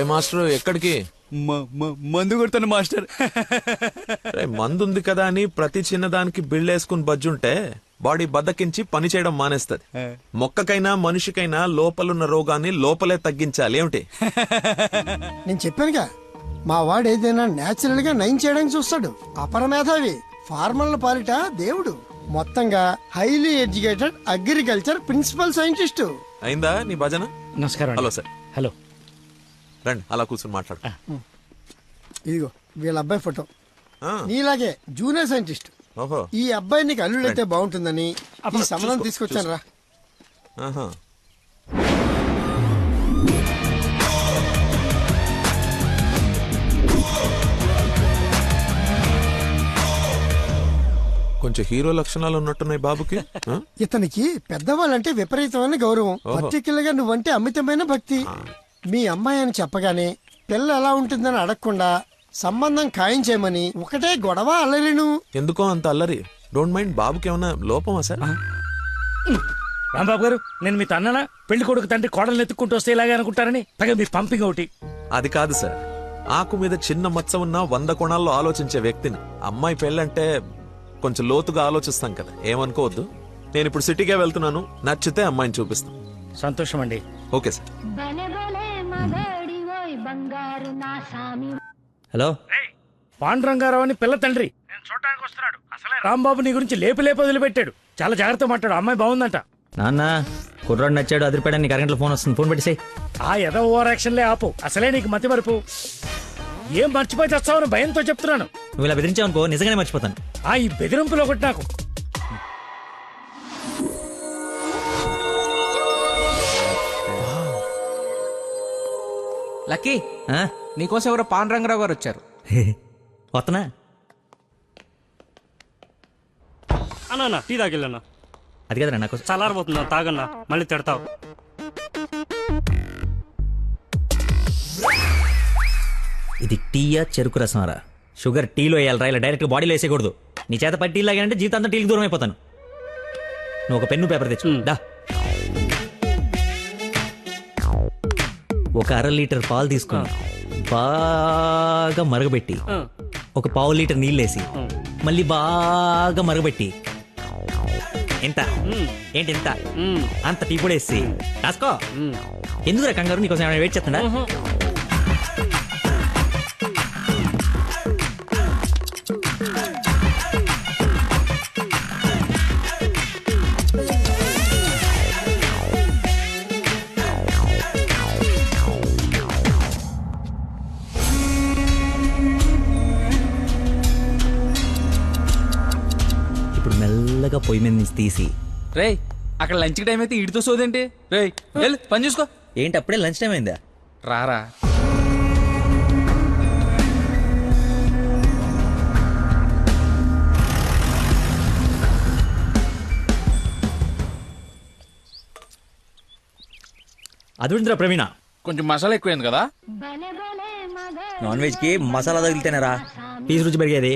Master ఎక్కడికి? మందు కొడతాను మాస్టర్. మందు ఉంది కదా అని ప్రతి చిన్నదానికి బిళ్ళేసుకుని బజ్జుంటే బాడీ బద్దకించి పని చేయడం మానేస్తది. మొక్కకైనా మనిషికైనా లోపలున్న రోగాన్ని లోపలే తగ్గించాలి. ఏమిటి? నేను చెప్పానుగా, మా వాడు ఏదైనా నేచురల్ గా నయం చేయడానికి చూస్తాడు. అపరమేధావి, ఫార్మల్ పాలిట దేవుడు. మొత్తంగా highly educated agriculture principal scientist. అయిందా నీ భజన? నమస్కారం. Hello sir. హలో. రండి అలా కూర్చొని మాట్లాడు. ఇదిగో వీళ్ళ అబ్బాయి ఫోటో. ఆ, నీలాగే జూనియర్ సైంటిస్ట్. ఓహో. ఈ అబ్బాయి నీకు అల్లుడైతే బాగుంటుందని ఈ సంబంధం తీసుకొచ్చాను రా. ఆహా. కొంచెం హీరో లక్షణాలు ఉన్నట్టున్నాయి బాబుకి. ఆ? ఇతనికి పెద్దవాళ్ళంటే విపరీతమైన గౌరవం. పర్టికులర్ గా నువ్వంటే అమితమైన భక్తి. మీ అమ్మాయి అని చెప్పగానే పిల్ల ఎలా ఉంటుందని అడగకుండా సంబంధం ఖాయం చేయమని ఒకటే గొడవ అల్లరిను. ఎందుకో అంత అల్లరి? Don't mind. బాబుకి ఏమన్నా లోపమా సార్? రాంబాబు గారు, నేను మీ తన్ననా పెళ్లి కొడుకు తండ్రి కోడలు ఎత్తుక్కుంటూ వస్తే ఇలాగే అనుకుంటారని పైగా మీ పంపింగ్ ఒకటి. అది కాదు సార్. ఆకు మీద చిన్న మచ్చ ఉన్న 100 కోణాల్లో ఆలోచించే వ్యక్తిని. అమ్మాయి పెళ్ళంటే కొంచెం లోతుగా ఆలోచిస్తాం కదా, ఏమనుకోవద్దు. నేను ఇప్పుడు సిటీకే వెళ్తున్నాను, నచ్చితే అమ్మాయిని చూపిస్తాను. సంతోషం అండి. Okay sir. హలో, పాండురంగారావు అని పిల్ల తండ్రి నేను చూడడానికి వస్తున్నాడు. అసలే రాంబాబు నీ గురించి లేపి వదిలిపెట్టాడు. చాలా జాగ్రత్త మాట్లాడు. అమ్మాయి బాగుందంట. నాన్న కుర్రాడు నచ్చాడు, అదిరిపాడని నీకు అరగంటలో ఫోన్ వస్తుంది. ఫోన్ పెట్టేసేయ్. ఆ ఎదో ఓవర్ యాక్షన్లే ఆపు. అసలే నీకు మతి మరుపు. ఏం మర్చిపోయి తెస్తావని భయంతో చెప్తున్నాను. నువ్వు ఇలా బెదిరించావనుకో నిజంగానే మర్చిపోతాను. ఈ బెదిరింపులో ఒకటి నాకు. లక్కీ, ఆ? నీకోసం ఎవరో పాండురంగరావు గారు వచ్చారు. వస్తున్నా. అన్నా టీ తాగిల్లన్నా. అది కదరా నాకు చల్లారబోతున్నా, తాగన్నా, మళ్ళీ తిడతావు. ఇది టీయా చెరుకు రసమారా? షుగర్ టీలో వేయాలరా, ఇలా డైరెక్ట్ బాడీలో వేసేయకూడదు. నీ చేత పట్టి టీ లాగానంటే జీవితాంతం టీకి దూరం అయిపోతాను. నువ్వు ఒక పెన్ను పేపర్ తెచ్చు. దా. ఒక 1/2 లీటర్ పాలు తీసుకుని బాగా మరగబెట్టి ఒక 1/4 లీటర్ నీళ్ళేసి మళ్ళీ బాగా మరగబెట్టి ఎంత ఏంటి ఎంత అంత టీ కూడా వేసి రాసుకో. ఎందుకు రా కంగారు? నీకోసం ఏమైనా వెయిట్ చేస్తుందా? ఇప్పుడు మెల్లగా పొయ్యి మీద నుంచి తీసి. రే, అక్కడ లంచ్ టైం అయితే ఇడితో సోదేంటి? రే వెళ్ళు, పని చూసుకో. ఏంటి అప్పుడే లంచ్ టైం అయిందా? రారా. అదుందిరా ప్రవీణ, కొంచెం మసాలా ఎక్కువైంది కదా. నాన్ వెజ్ కి మసాలా తగిలితేనేరా పీస్ రుచి పెరిగేది.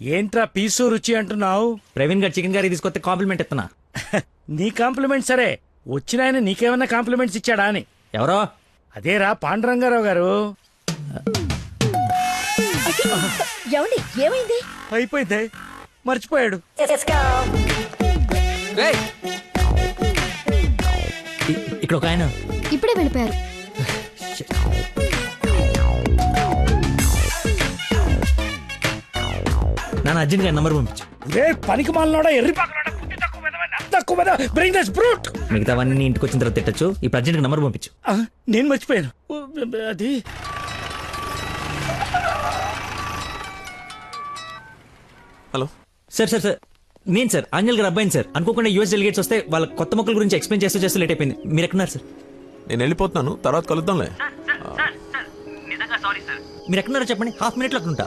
ఏంట్రా పీసు రుచి అంటున్నావు? ప్రవీణ్ గారు చికెన్ కర్రీ తీసుకొస్తే కాంప్లిమెంట్ ఇస్తున్నా. నీ కాంప్లిమెంట్ సరే, వచ్చిన ఆయన నీకేమన్నా కాంప్లిమెంట్స్ ఇచ్చాడా అని. ఎవరో అదేరా పాండురంగారావు గారు. ఏమండి, ఏమైంది? అయిపోయింది, మర్చిపోయాడు. రే, ఇక్కడ ఒక ఆయన. ఇప్పుడే వెళ్ళిపోయారు. నాన్న అర్జెంట్ గా నంబర్ పంపించు. పనికి మాలనోడా, ఎర్రి పక్కనోడా, బుద్ధి తక్కువ వెధవా, తక్కువ వెధవా, bring this brute. మిగతావన్నీ ఇంటికి వచ్చిన తర్వాత తిట్టచ్చు. ఇప్పుడు అర్జెంట్ గా నంబర్ పంపించు. నేను మర్చిపోయాను. అది హలో సార్ సార్ సార్ నేను సార్ ఆంజల్ గారు అబ్బాయిని సార్. అనుకోకుండా యూఎస్ డెలిగేట్స్ వస్తే వాళ్ళ కొత్త మొక్కల గురించి ఎక్స్ప్లెయిన్ చేస్తూ లేట్ అయిపోయింది. మీరు ఎక్కడున్నారు సార్? నేను వెళ్ళిపోతున్నాను, తర్వాత కలుద్దాంలే. మీరు ఎక్కడున్నారో చెప్పండి, హాఫ్ మినిట్లో అక్కడ ఉంటా.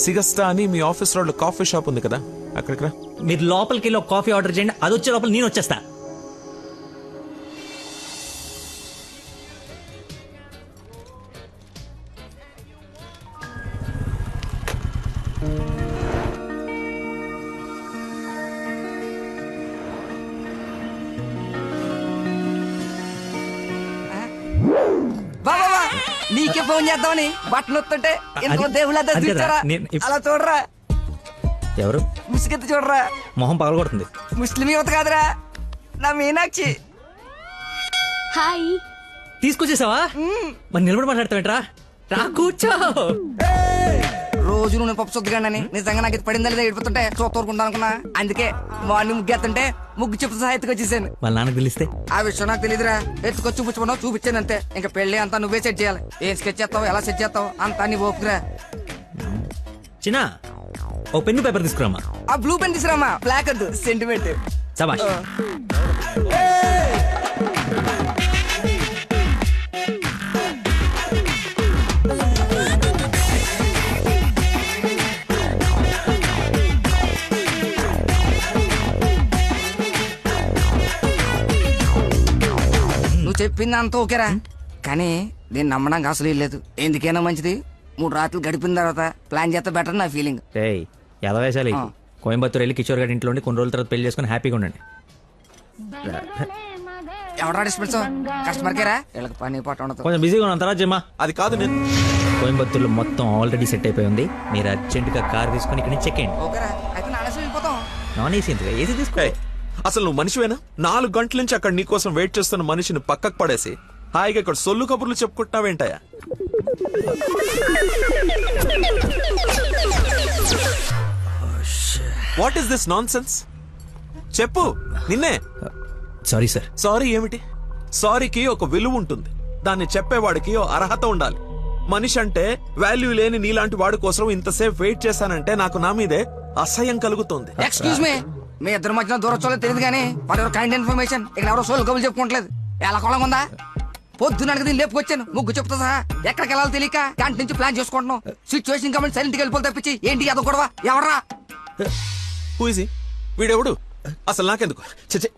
సిగస్టా అని మీ ఆఫీస్ రోడ్ కాఫీ షాప్ ఉంది కదా, అక్కడికి రా. మీరు లోపలికి వెళ్ళి ఒక కాఫీ ఆర్డర్ చేయండి, అది వచ్చే లోపల నేను వచ్చేస్తా. నీకే ఫోన్ చేద్దామని బట్టలు వస్తుంటే ఇంకో అది- దేవుళ్ళ అది కదా, చూచారా నేను ఇప్- అలా చూడరా ఎవరు? ముసుగెత్తి చూడరా మొహం పగలగొడుతుంది. ముస్లిం యువత కాదురా నా మీనాక్షి. హాయ్. తీసుకొచ్చేసావా? మరి నిలబడి మాట్లాడతావేంట్రా? రా కూర్చో. రోజు నువ్వు పప్పు సొద్దుగానని నిజంగా నాకు ఇది పడిందా లేదా ఏడిపోతుంటే చూస్తూరుకుంటా అనుకున్నా. అందుకే మార్నింగ్ ముగ్గు ఎత్తుంటే ముగ్గు చెప్తూ సహా ఎత్తుకొచ్చేసాను. వాళ్ళ నాన్నకు తెలిస్తే ఆ విషయం నాకు తెలియదురా. ఎత్తుకొచ్చి చూపించమన్నావు, చూపించాను అంతే. ఇంకా పెళ్లి అంతా నువ్వే సెట్ చేయాలి. ఏం స్కెచ్ చేస్తావు, ఎలా సెట్ చేస్తావు అంతా నీ ఓపుకురా. చిన్న ఓ పెన్ను పేపర్ తీసుకురామా. ఆ బ్లూ పెన్ తీసురామా, బ్లాక్ వద్దు, సెంటిమెంట్. సబాష్. నువ్వు చెప్పింది అంత ఓకేరా, కానీ నేను నమ్మడానికి అసలు లేదు. ఎందుకైనా మంచిది 3 రాత్రులు గడిపిన తర్వాత ప్లాన్ చేస్తే బెటర్ నా ఫీలింగ్. ఏయ్ ఎదవేశాలి. కోయంబత్తూర్ వెళ్ళి కిషోర్ గారి ఇంట్లో ఉండి కొన్ని రోజుల తర్వాత పెళ్లి చేసుకుని హ్యాపీగా ఉండండి. ఎవడా డిస్పెన్స్ కస్టమర్ కేరా, వీళ్ళకి పని పాట ఉండదు. కొంచెం బిజీగా ఉన్నాం, తర్వాత జమ్మా. అది కాదు నేను కోయంబత్తూర్లో మొత్తం ఆల్రెడీ సెట్ అయిపోయి ఉంది. మీరు అర్జెంటుగా కార్ తీసుకొని ఇక్కడ నుంచి చెక్ అయ్యండి. ఓకేరా, అయితే నానేసి వెళ్ళిపోతాం. నాన్ ఏసీ ఎందుకు? ఏసీ తీసుకో. ఏయ్, అసలు నువ్వు మనిషివేనా? 4 గంటల నుంచి అక్కడ నీకోసం వెయిట్ చేస్తున్న మనిషిని పక్కకు పడేసి హాయిగా ఇక్కడ సొల్లు కబుర్లు చెప్పుకుంటున్నావేంటయా? What is this nonsense? చెప్పు, నిన్నే. Sorry sir. సారీ ఏమిటి? సారీకి ఒక విలువ ఉంటుంది. దాన్ని చెప్పేవాడికి ఓ అర్హత ఉండాలి. మనిషి అంటే వాల్యూ లేని నీలాంటి వాడి కోసం ఇంతసేపు వెయిట్ చేశానంటే నాకు నా మీదే అసహ్యం కలుగుతోంది. ఎక్స్క్యూజ్ మీ, మీ ఇద్దరు మధ్యన దూరం చూడలేదు తెలియదు కానీ ఫర్ యువర్ కైండ్ ఇన్ఫర్మేషన్ ఇక్కడ ఎవరో సోల్ కబులు చెప్పుకోవట్లేదు. ఎలా కొలం ఉందా? పొద్దున దీన్ని లేపుకొచ్చాను, ముగ్గు చెప్తా సహా. ఎక్కడికి వెళ్ళాలో తెలియక క్యాంటీన్ నుంచి ప్లాన్ చేసుకుంటున్నాం. సిచ్యువేషన్ కాబట్టి సైలెంట్ గా వెళ్ళిపోతే తప్పించి ఏంటి అదో గొడవ? ఎవరా Who is he? వీడెవడు? అసలు నాకెందుకు? చచ్చే,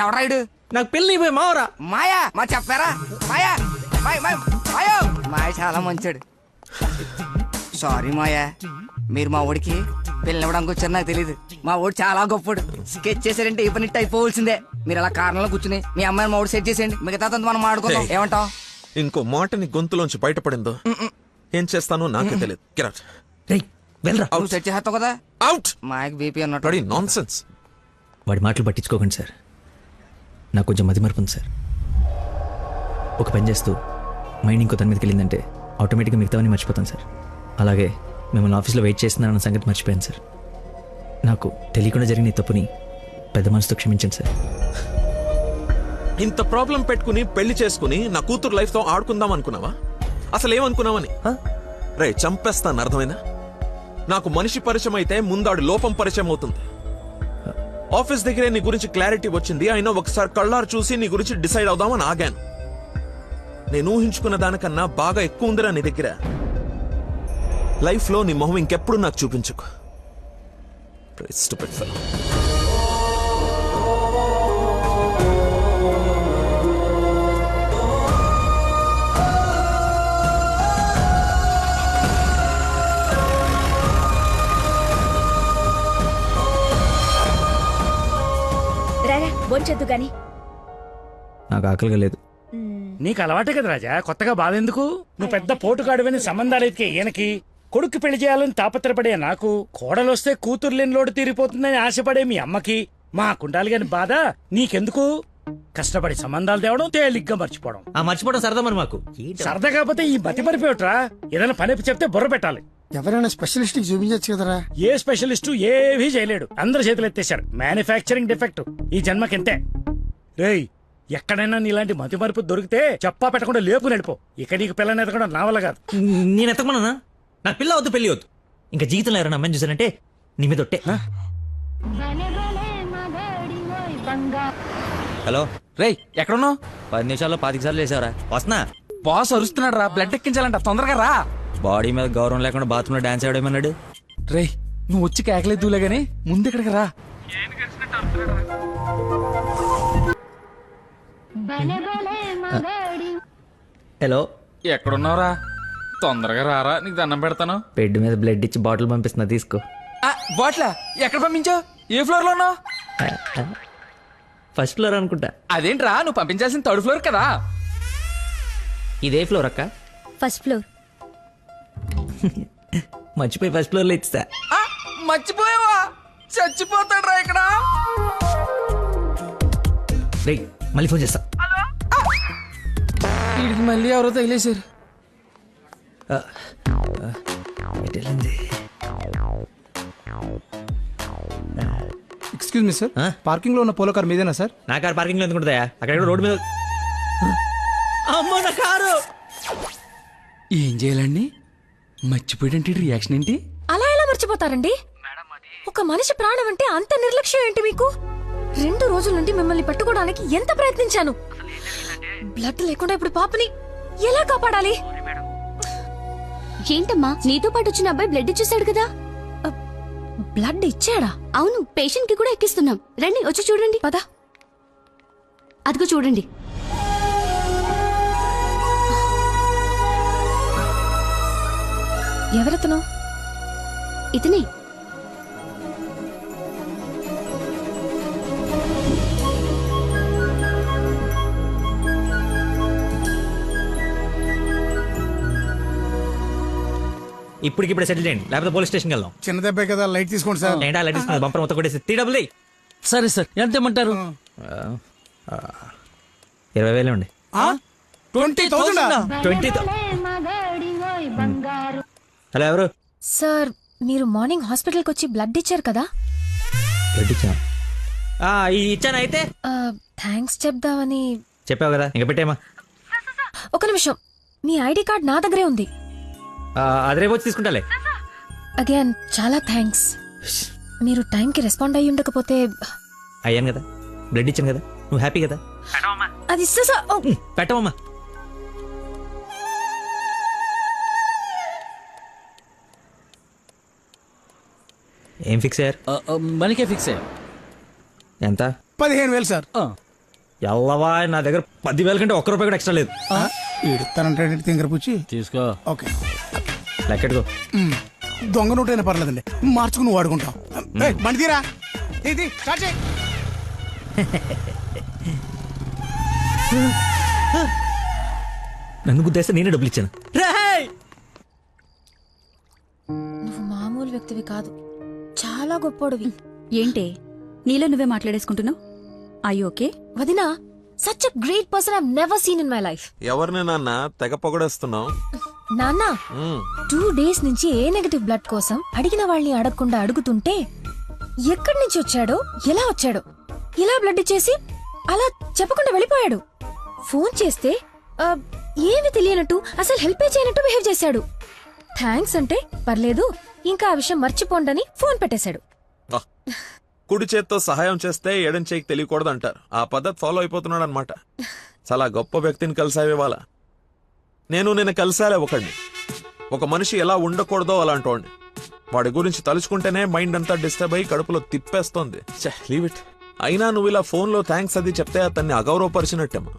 ఎవరా ఇడు? నాకు పెళ్లి అయిపోయి మావరా. మాయా, మా చెప్పారా? మాయా, మాయా మాయ చాలా మంచాడు. సారీ మాయా, మీరు మా ఊడికి పెళ్ళివ్వడానికి వచ్చారు నాకు తెలియదు. మా ఊడు చాలా గొప్పడు. స్కెచ్ చేశారంటే ఈ పని అయిపోవలసిందే. మీరు అలా కారణంలో కూర్చుని మీ అమ్మాయిని మా ఊడు సెట్ చేసేయండి, మిగతా మనం మాడుకుందాం. ఏమంటావ్? ఇంకో మాట నీ గొంతులోంచి బయటపడిందో ఏం చేస్తానో నాకే తెలియదు. Get out. రేయ్ వెళ్ళరా. నువ్వు సెట్ చేస్తావు కదా. Out. మాయకి బీపీ అన్నట్టు. Bloody nonsense. వాడి మాటలు పట్టించుకోకండి సార్. నాకు కొంచెం మతిమరుపు ఉంది సార్. ఒక పని చేస్తూ మైండ్ ఇంకో తన మీదకి వెళ్ళిందంటే ఆటోమేటిక్గా మిగతావన్నీ మర్చిపోతాను సార్. అలాగే మిమ్మల్ని ఆఫీస్లో వెయిట్ చేస్తున్నానన్న సంగతి మర్చిపోయాను సార్. నాకు తెలియకుండా జరిగిన ఈ తప్పుని పెద్ద మనసుతో క్షమించండి సార్. ఇంత ప్రాబ్లం పెట్టుకుని పెళ్లి చేసుకుని నా కూతురు లైఫ్ తో ఆడుకుందాం అనుకున్నావా? అసలు ఏమనుకున్నావని? రే, చంపేస్తాను, అర్థమైనా? నాకు మనిషి పరిచయం అయితే ముందాడు లోపం పరిచయం అవుతుంది. ఆఫీస్ దగ్గరే నీ గురించి క్లారిటీ వచ్చింది. అయినా ఒకసారి కళ్ళారు చూసి నీ గురించి డిసైడ్ అవుదామని ఆగాను. నేను ఊహించుకున్న దానికన్నా బాగా ఎక్కువ ఉందిరా నీ దగ్గర. లైఫ్ లో నీ మొహం ఇంకెప్పుడు నాకు చూపించుకో. Stupid fellow. రారా బొంచొద్దు గాని. నాకు ఆకలిగా లేదు. నీకు అలవాటే కదా రాజా, కొత్తగా బాధ ఎందుకు? నువ్వు పెద్ద పోటుగాడువని సంబంధాలు ఎత్తికే ఈయనకి, కొడుకు పెళ్లి చేయాలని తాపత్రపడే నాకు, కోడలొస్తే కూతురు లేని లోటు తీరిపోతుందని ఆశపడే మీ అమ్మకి, మా కుండాలి గాని బాధ నీకెందుకు? కష్టపడి సంబంధాలు తేవడం, తేలిగ్గా మర్చిపోవడం. ఆ మర్చిపోవడం సరదా మరి మాకు. సరదా కాకపోతే ఈ మతి మరిపోయట్రా. ఏదైనా పని చెప్తే బుర్ర పెట్టాలి. ఎవరైనా స్పెషలిస్ట్ కి చూపించచ్చు కదరా. ఏ స్పెషలిస్టు ఏవీ చేయలేడు. అందరు చేతులు ఎత్తేశారు. మ్యానుఫ్యాక్చరింగ్ డిఫెక్ట్ ఈ జన్మకింతే. రేయ్, ఎక్కడైనా నీలాంటి మతి మరుపు దొరికితే చెప్పా పెట్టకుండా లేపు నడిపో. ఇక నీకు పిల్లని ఎదగడం నా వల్ల కాదు. నేను ఎత్తకమన్నా? నాకు పిల్ల వద్దు, పెళ్లి వద్దు. ఇంకా జీవితంలో ఎవరైనా అమ్మాయిని చూసానంటే నీ మీద ఒట్టే. హలో రేయ్ ఎక్కడున్నావు? 10 నిమిషాల్లో 25 సార్లు వేసావరా. వస్తున్నా. బాస్ అరుస్తున్నాడు రా, బ్లడ్ ఎక్కించాలంట, తొందరగా రా. బాడీ మీద గౌరవం లేకుండా బాత్రూంలో డాన్స్ ఆడేమన్నాడు. రేయ్ నువ్వు వచ్చి కేకలేదులే గానీ ముందు ఇక్కడికి రా. హలో, ఎక్కడున్నావురా? తొందరగా రారా, నీకు దండం పెడతాను. బెడ్ మీద బ్లడ్ ఇచ్చి బాటిల్ పంపిస్తున్నా, తీసుకో. బాట్లా ఎక్కడ పంపించావు? ఏ ఫ్లోర్ లో ఉన్నావు? ఫస్ట్ ఫ్లోర్ అనుకుంటా. అదేంట్రా, నువ్వు పంపించాల్సిన 3rd ఫ్లోర్ కదా. ఇదే ఫ్లోర్ అక్క. First floor. మర్చిపోయి ఫస్ట్ ఫ్లోర్ లో ఇస్తా. ఆ, మర్చిపోయావా? చచ్చిపోతాడు రా ఇక్కడ. రేయ్ మళ్ళీ ఫోన్ చేస్తా. వీడికి మళ్ళీ ఎవరో తగిలేశారు. ఎటు వెళ్ళింది? ఎక్స్క్యూజ్ మీ సార్, ఆ? పార్కింగ్ లో ఉన్న పోలో కార్ మీదేనా సార్? నా కారు పార్కింగ్ లో ఎందుకు ఉంటుందా? అక్కడ రోడ్డు మీద. అమ్మో నా కారు. ఏం చేయాలండి? మర్చిపోయాడంటే రియాక్షన్ ఏంటి? అలా ఎలా మర్చిపోతారండి? ఒక మనిషి ప్రాణం అంటే అంత నిర్లక్ష్యం ఏంటి మీకు? 2 రోజుల నుండి మిమ్మల్ని పట్టుకోవడానికి ఎంత ప్రయత్నించాను. బ్లడ్ లేకుండా ఇప్పుడు పాపని ఎలా కాపాడాలి? ఏంటమ్మా, నీతో పాటు వచ్చిన అబ్బాయి బ్లడ్ ఇచ్చేసాడు కదా? బ్లడ్ ఇచ్చాడా? అవును, పేషెంట్ కి కూడా ఎక్కిస్తున్నాం. రండి వచ్చి చూడండి. పద. అదిగో చూడండి. ఎవరతను? ఇతనే. ఇప్పటికిప్పుడే సెటిల్ చేయండి, లేకపోతే పోలీస్ స్టేషన్కి వెళ్దాం. చిన్న దెబ్బే కదా, లైట్ తీసుకోండి సార్. ఏంటా అలా తీసుకున్నది? బంపర్ మొత్తం కొట్టేసి 3 డబ్బులు. సరే సార్, ఎంత ఇమ్మంటారు? 20,000 అండి. 20,000. 20,000. హలో, ఎవరు? సార్, మీరు మార్నింగ్ హాస్పిటల్కి వచ్చి బ్లడ్ ఇచ్చారు కదా? బ్లడ్ ఇచ్చాను. ఇచ్చాను. అయితే థ్యాంక్స్ చెప్దామని. చెప్పావు కదా, ఇంకా పెట్టేమా. ఒక నిమిషం, మీ ఐడి కార్డ్ నా దగ్గరే ఉంది. అది రేపు వచ్చి తీసుకుంటాలే. అగైన్ చాలా థ్యాంక్స్. మీరు టైంకి రెస్పాండ్ అయ్యి ఉండకపోతే. అయ్యాను కదా, బ్లడ్ ఇచ్చాను కదా, నువ్వు హ్యాపీ కదా. అది పెట్టవమ్మా. ఏం ఫిక్స్ అయ్యారు? మనకే ఫిక్స్ అయ్యా. ఎంత? 15,000 సార్. ఎల్లవా, నా దగ్గర 10,000 కంటే ఒక్క రూపాయి కూడా ఎక్స్ట్రా లేదు. ఇడతానంటే తింగర పుచ్చి. తీసుకో. ఓకే, లెక్కెట్టుకో. దొంగ నోట్ అయినా పర్లేదండి, మార్చుకుని వాడుకుంటాం. బండి తీరా, ఇది స్టార్ట్ చేయి. నన్ను గుద్దేస్తే నేనే డబ్బులు ఇచ్చాను. నువ్వు మామూలు వ్యక్తివి కాదు, చాలా గొప్పోడివి. ఏంటే నీలో నువ్వే మాట్లాడేసుకుంటున్నావు? I okay? వదినా, such a great person I never seen in my life. ఎవరిని నాన్న తెగ పొగడేస్తున్నావు? నాన్న 2 days నుంచి ఏ నెగటివ్ బ్లడ్ కోసం అడిగిన వాళ్ళని అడగకుండా అడుగుతుంటే ఎక్కడి నుంచి వచ్చాడో, ఎలా వచ్చాడో, ఇలా బ్లడ్ ఇచ్చేసి అలా చెప్పకుండా వెళ్ళిపోయాడు. ఫోన్ చేస్తే ఏమి తెలియనట్టు, అసలు హెల్ప్ చేయనట్టు బిహేవ్ చేశాడు. థ్యాంక్స్ అంటే పర్లేదు, ఇంకా ఆ విషయం మర్చిపోండని ఫోన్ పెట్టేశాడు. కుడి చేత్తో సహాయం చేస్తే ఎడం చేయికి తెలియకూడదు అంటారు. ఆ పద్ధతి ఫాలో అయిపోతున్నాడు అనమాట. చాలా గొప్ప వ్యక్తిని కలిసావే వాళ్ళ. నేను నిన్న కలిసాలే ఒకడిని. ఒక మనిషి ఎలా ఉండకూడదో అలాంటి వాడిని. వాడి గురించి తలుచుకుంటేనే మైండ్ అంతా డిస్టర్బ్ అయ్యి కడుపులో తిప్పేస్తోంది. Leave it. అయినా నువ్వు ఇలా ఫోన్లో థ్యాంక్స్ అది చెప్తే అతన్ని అగౌరవపరిచినట్టేమో.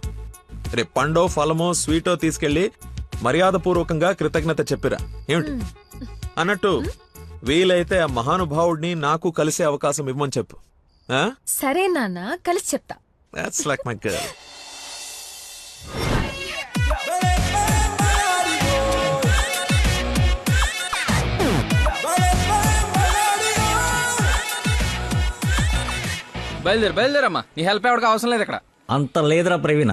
రేపు పండో ఫలమో స్వీటో తీసుకెళ్లి మర్యాదపూర్వకంగా కృతజ్ఞత చెప్పిరా. ఏమిటి అన్నట్టు, వీలైతే ఆ మహానుభావుడిని నాకు కలిసే అవకాశం ఇవ్వమని చెప్పు. సరే నాన్న, కలిసి చెప్తా. That's like my girl. బయలుదేరమ్మా, నీ హెల్ప్ ఎవరికి అవసరం లేదు ఇక్కడ. అంత లేదురా ప్రవీణ,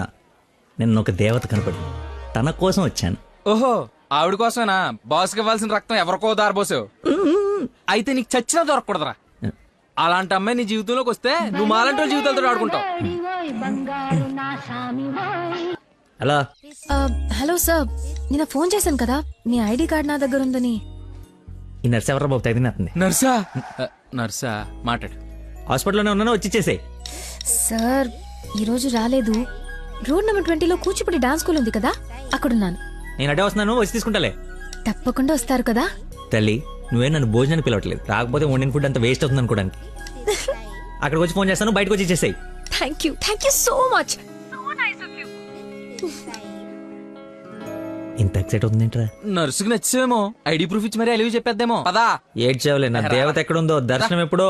నిన్న ఒక దేవత కనపడి తన కోసం వచ్చాను. ఓహో, ఆవిడ కోసమేనా బాస్కి ఇవ్వాల్సిన రక్తం ఎవరికో దారిపోసావు? అయితే నీకు చచ్చినా దొరకకూడదురా. అలాంటి అమ్మాయి నీ జీవితంలోకి వస్తే నువ్వు మాలాంటి వాళ్ళ జీవితాలతో ఆడుకుంటావు. హలో. హలో సార్, నిన్న ఫోన్ చేశాను కదా, మీ ఐడి కార్డ్ నా దగ్గర ఉందని. ఈ నర్స్ ఎవరా బాబు తగినట్టుంది? నర్సా? నర్సా, మాట్లాడు. హాస్పిటల్లోనే ఉన్నాను, వచ్చి ఇచ్చేసేయ్. సార్, ఈరోజు రాలేదు. రోడ్ నెంబర్ 20లో కూచిపూడి డాన్స్ స్కూల్ ఉంది కదా, అక్కడున్నాను. నేను అడే వస్తున్నాను, వచ్చి తీసుకుంటాలే. తప్పకుండా వస్తారు కదా? తల్లి, నువ్వే నన్ను భోజనానికి పిలవట్లేదు. రాకపోతే వండిన ఫుడ్ అంత వేస్ట్ అవుతుంది అనుకోడానికి. అక్కడికి వచ్చి ఫోన్ చేస్తాను, బయటకు వచ్చి ఇచ్చేసేయ్. Thank you so much. ఇంత ఎక్సైట్ అవుతుందేంట్రా? నర్సుకి నచ్చేమో, ఐడి ప్రూఫ్ ఇచ్చి మరీ అలివి చెప్పేద్దేమో. పదా ఏడ్చేవలే, నా దేవత ఎక్కడుందో, దర్శనం ఎప్పుడో.